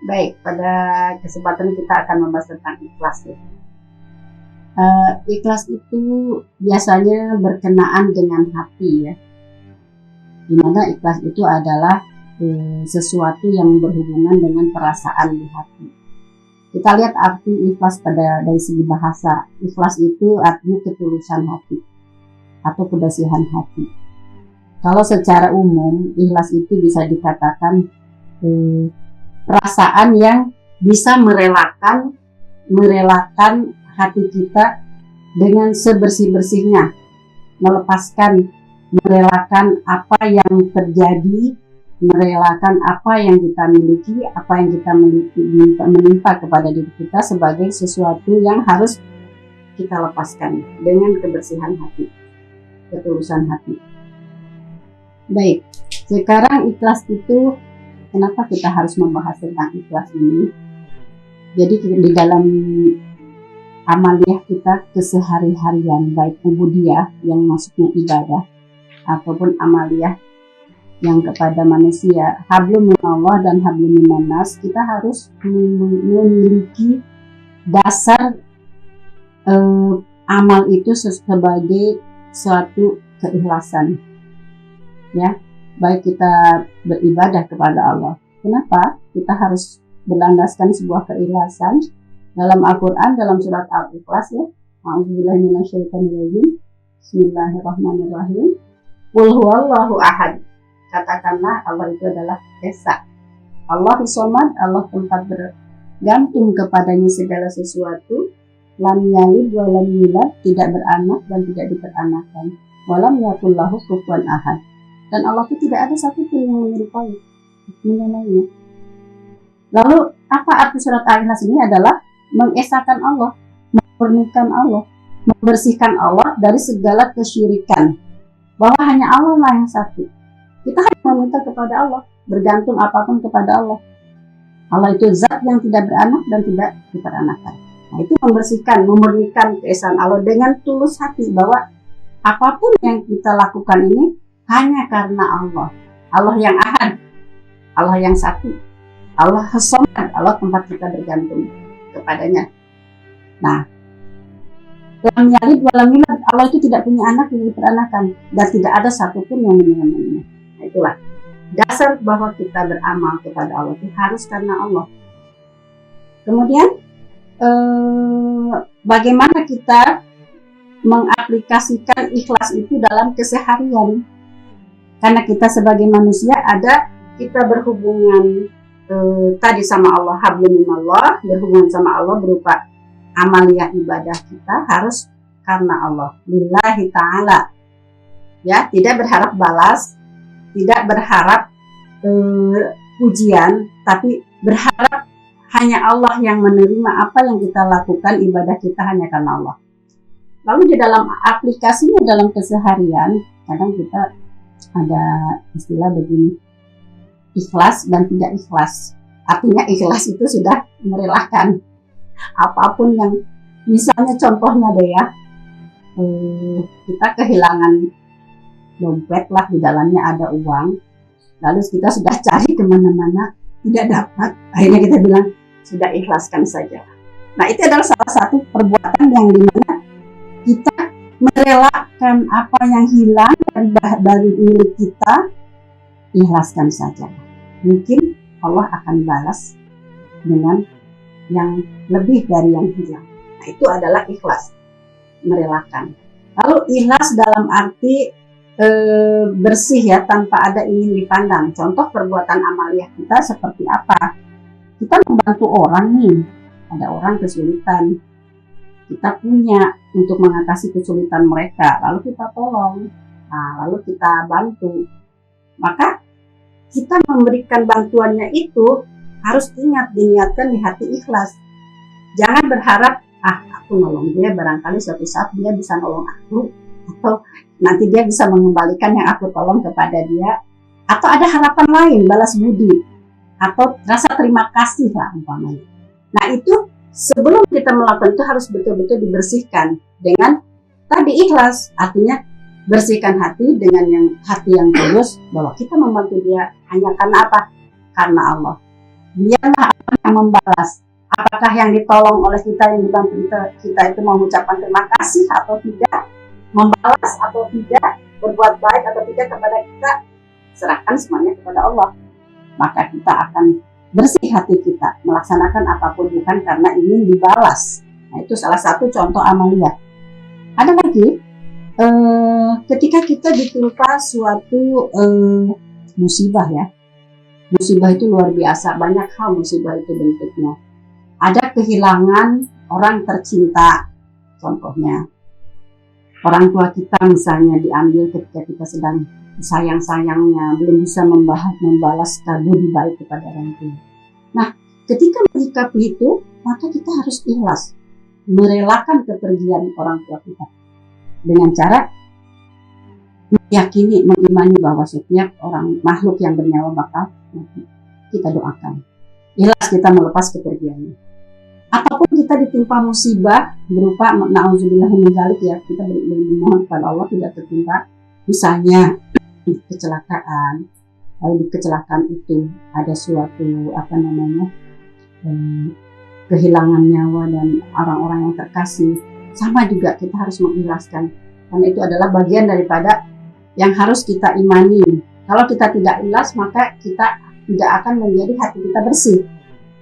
Baik, pada kesempatan kita akan membahas tentang ikhlas ya. Ikhlas itu biasanya berkenaan dengan hati ya. Dimana ikhlas itu adalah sesuatu yang berhubungan dengan perasaan di hati. Kita lihat arti ikhlas dari segi bahasa. Ikhlas itu artinya ketulusan hati atau kebersihan hati. Kalau secara umum, ikhlas itu bisa dikatakan perasaan yang bisa merelakan hati kita dengan sebersih-bersihnya, merelakan apa yang terjadi, merelakan apa yang kita miliki, menimpa kepada diri kita sebagai sesuatu yang harus kita lepaskan dengan kebersihan hati, ketulusan hati. Baik, sekarang ikhlas itu, kenapa kita harus membahas tentang ikhlas ini? Jadi di dalam amaliyah kita kesehari-harian, baik ubudiyah yang maksudnya ibadah, ataupun amaliyah yang kepada manusia, hablum minallah dan hablum minannas, kita harus memiliki dasar amal itu sebagai suatu keikhlasan. Ya, baik kita beribadah kepada Allah. Kenapa kita harus berlandaskan sebuah keikhlasan? Dalam Al-Quran, dalam surat Al-Ikhlas ya, a'udzubillahi minasyaitonirrajim, bismillahirrahmanirrahim, qul huwallahu ahad. Katakanlah Allah itu adalah esa, Allahus somad, Allah tempat bergantung kepadanya segala sesuatu, lam yalid wa lam yulad, tidak beranak dan tidak diperanakan, walam yakul lahu kufuwan ahad. Dan Allah itu tidak ada satupun yang menyerupai menamainya. Lalu apa arti surat Al-Ikhlas ini? Adalah mengesahkan Allah, memurnikan Allah, membersihkan Allah dari segala kesyirikan, bahwa hanya Allah lah yang satu. Kita hanya meminta kepada Allah, bergantung apapun kepada Allah. Allah itu zat yang tidak beranak dan tidak diperanakan. Nah, itu membersihkan, memurnikan keesaan Allah dengan tulus hati, bahwa apapun yang kita lakukan ini hanya karena Allah. Allah yang ahad, Allah yang satu, Allah as-somad, Allah tempat kita bergantung kepadanya. Nah, lam yalid wa lam yulad, Allah itu tidak punya anak yang diperanakan dan tidak ada satupun yang menyamainya. Nah, itulah dasar bahwa kita beramal kepada Allah itu harus karena Allah. Kemudian bagaimana kita mengaplikasikan ikhlas itu dalam keseharian? Karena kita sebagai manusia kita berhubungan tadi sama Allah, hablum minallah, berhubungan sama Allah berupa amaliyah ibadah kita harus karena Allah, lillahi ta'ala. Ya, tidak berharap balas, tidak berharap pujian, tapi berharap hanya Allah yang menerima apa yang kita lakukan, ibadah kita hanya karena Allah. Lalu di dalam aplikasinya dalam keseharian, kadang kita ada istilah begini, ikhlas dan tidak ikhlas. Artinya ikhlas itu sudah merelakan apapun yang, misalnya contohnya deh ya, kita kehilangan dompet lah, di dalamnya ada uang, lalu kita sudah cari kemana-mana tidak dapat, akhirnya kita bilang sudah ikhlaskan saja. Nah, itu adalah salah satu perbuatan yang dimana kita merelakan apa yang hilang dari milik kita, ikhlaskan saja. Mungkin Allah akan balas dengan yang lebih dari yang hilang. Nah, itu adalah ikhlas, merelakan. Lalu ikhlas dalam arti bersih ya, tanpa ada ingin dipandang. Contoh perbuatan amaliyah kita seperti apa? Kita membantu orang nih, ada orang kesulitan, kita punya untuk mengatasi kesulitan mereka, lalu kita tolong, lalu kita bantu. Maka kita memberikan bantuannya itu harus diniatkan di hati ikhlas. Jangan berharap, aku nolong dia, barangkali suatu saat dia bisa nolong aku, atau nanti dia bisa mengembalikan yang aku tolong kepada dia, atau ada harapan lain, balas budi, atau rasa terima kasih lah umpamanya. Nah, itu sebelum kita melakukan itu harus betul-betul dibersihkan dengan tadi ikhlas, artinya bersihkan hati dengan hati yang tulus, bahwa kita membantu dia hanya karena apa? Karena Allah. Dialah yang membalas. Apakah yang ditolong oleh kita, yang dibantu kita itu mengucapkan terima kasih atau tidak, membalas atau tidak, berbuat baik atau tidak kepada kita, serahkan semuanya kepada Allah. Maka kita akan bersih hati kita, melaksanakan apapun bukan karena ingin dibalas. Nah, itu salah satu contoh amalia. Ada lagi, ketika kita ditimpa suatu musibah ya. Musibah itu luar biasa, banyak hal musibah itu bentuknya. Ada kehilangan orang tercinta, contohnya orang tua kita misalnya diambil ketika kita sedang sayang-sayangnya, belum bisa membalas budi baik kepada orang tua. Nah, ketika menyikapi itu, maka kita harus ikhlas, merelakan kepergian orang tua kita dengan cara meyakini, mengimani bahwa setiap orang makhluk yang bernyawa bakal mati. Kita doakan, ikhlas kita melepas kepergiannya. Ataupun kita ditimpa musibah berupa na'udzubillah min dzalik ya, kita bermohon kepada Allah tidak tertimpa misalnya kecelakaan. Lalu di kecelakaan itu ada suatu kehilangan nyawa dan orang-orang yang terkasih. Sama juga kita harus mengikhlaskan, karena itu adalah bagian daripada yang harus kita imani. Kalau kita tidak ikhlas, maka kita tidak akan menjadi hati kita bersih.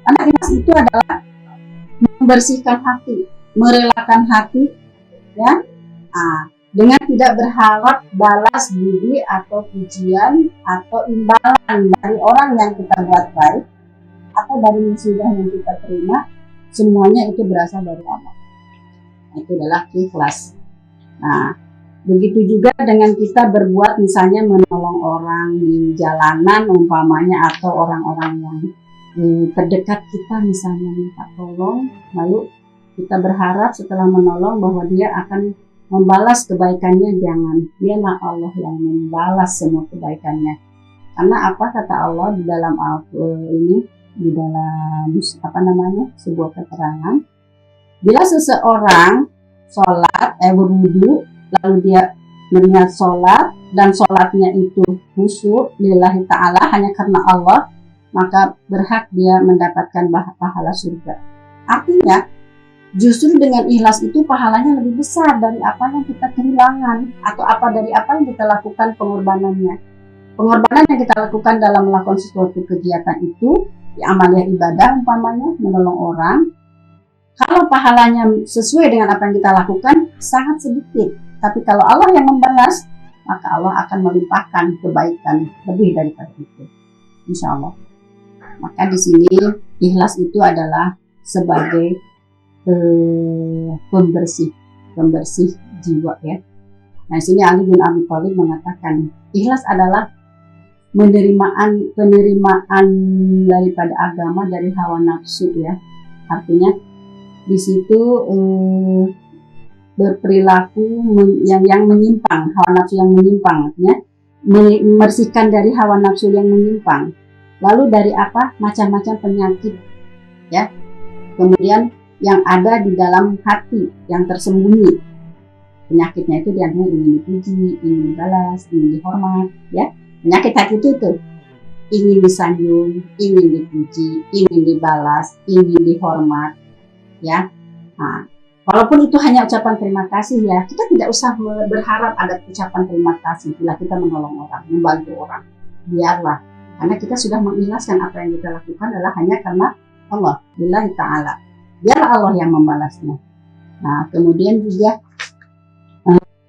Karena ikhlas itu adalah membersihkan hati, merelakan hati, ya, dengan tidak berharap balas budi atau pujian atau imbalan dari orang yang kita buat baik atau dari musibah yang kita terima, semuanya itu berasal dari Allah. Itu adalah ikhlas. Nah, begitu juga dengan kita berbuat misalnya menolong orang di jalanan umpamanya, atau orang-orang yang terdekat kita misalnya minta tolong, lalu kita berharap setelah menolong bahwa dia akan membalas kebaikannya. Jangan, dialah Allah yang membalas semua kebaikannya. Karena apa kata Allah di dalam di dalam sebuah keterangan, bila seseorang sholat berwudu lalu dia berniat sholat dan sholatnya itu khusyuk lillahi ta'ala, hanya karena Allah, maka berhak dia mendapatkan pahala surga. Artinya, justru dengan ikhlas itu pahalanya lebih besar dari apa yang kita kehilangan atau dari apa yang kita lakukan pengorbanannya. Pengorbanan yang kita lakukan dalam melakukan sesuatu kegiatan itu, amalia ibadah umpamanya, menolong orang, kalau pahalanya sesuai dengan apa yang kita lakukan, sangat sedikit. Tapi kalau Allah yang membalas, maka Allah akan melimpahkan kebaikan lebih daripada itu, insya Allah. Maka di sini ikhlas itu adalah sebagai pembersih jiwa ya. Nah, di sini Ali bin Abi Thalib mengatakan ikhlas adalah penerimaan daripada agama dari hawa nafsu ya. Artinya di situ berperilaku yang menyimpang, hawa nafsu yang menyimpang, artinya membersihkan dari hawa nafsu yang menyimpang. Lalu dari apa? Macam-macam penyakit ya. Kemudian yang ada di dalam hati yang tersembunyi. Penyakitnya itu diantaranya ingin dipuji, ingin dibalas, ingin dihormat ya. Penyakit hati itu ingin disanjung, ingin dipuji, ingin dibalas, ingin dihormat ya. Nah, walaupun itu hanya ucapan terima kasih ya, kita tidak usah berharap ada ucapan terima kasih bila kita menolong orang, membantu orang. Biarlah, karena kita sudah mengikhlaskan apa yang kita lakukan adalah hanya karena Allah, lillahi ta'ala. Biarlah Allah yang membalasnya. Nah, kemudian juga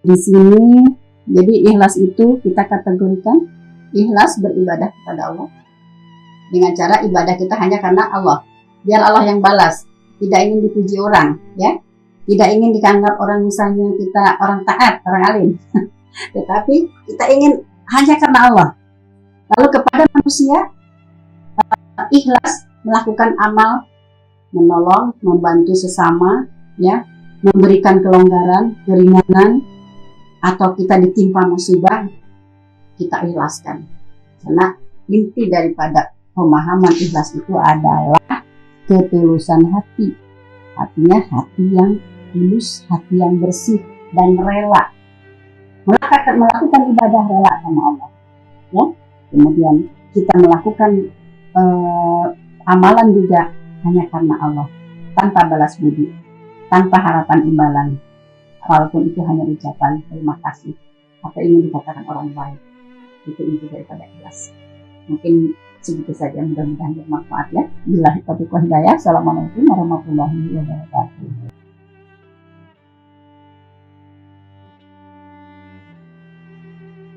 di sini, jadi ikhlas itu kita kategorikan ikhlas beribadah kepada Allah dengan cara ibadah kita hanya karena Allah. Biar Allah yang balas. Tidak ingin dipuji orang, ya. Tidak ingin dianggap orang misalnya kita orang taat, orang alim. Tetapi kita ingin hanya karena Allah. Lalu kepada manusia, ikhlas melakukan amal, menolong, membantu sesama, ya, memberikan kelonggaran, keringanan, atau kita ditimpa musibah, kita ikhlaskan. Karena inti daripada pemahaman ikhlas itu adalah ketulusan hati. Artinya hati yang tulus, hati yang bersih dan rela. Melakukan ibadah rela sama Allah. Ya. Kemudian kita melakukan amalan juga hanya karena Allah, tanpa balas budi, tanpa harapan imbalan. Walaupun itu hanya ucapan terima kasih atau ingin dikatakan orang baik, itu inti daripada ikhlas. Mungkin segitu saja, mudah-mudahan bermanfaat ya. Billahi taufiq wal hidayah. Assalamualaikum warahmatullahi wabarakatuh.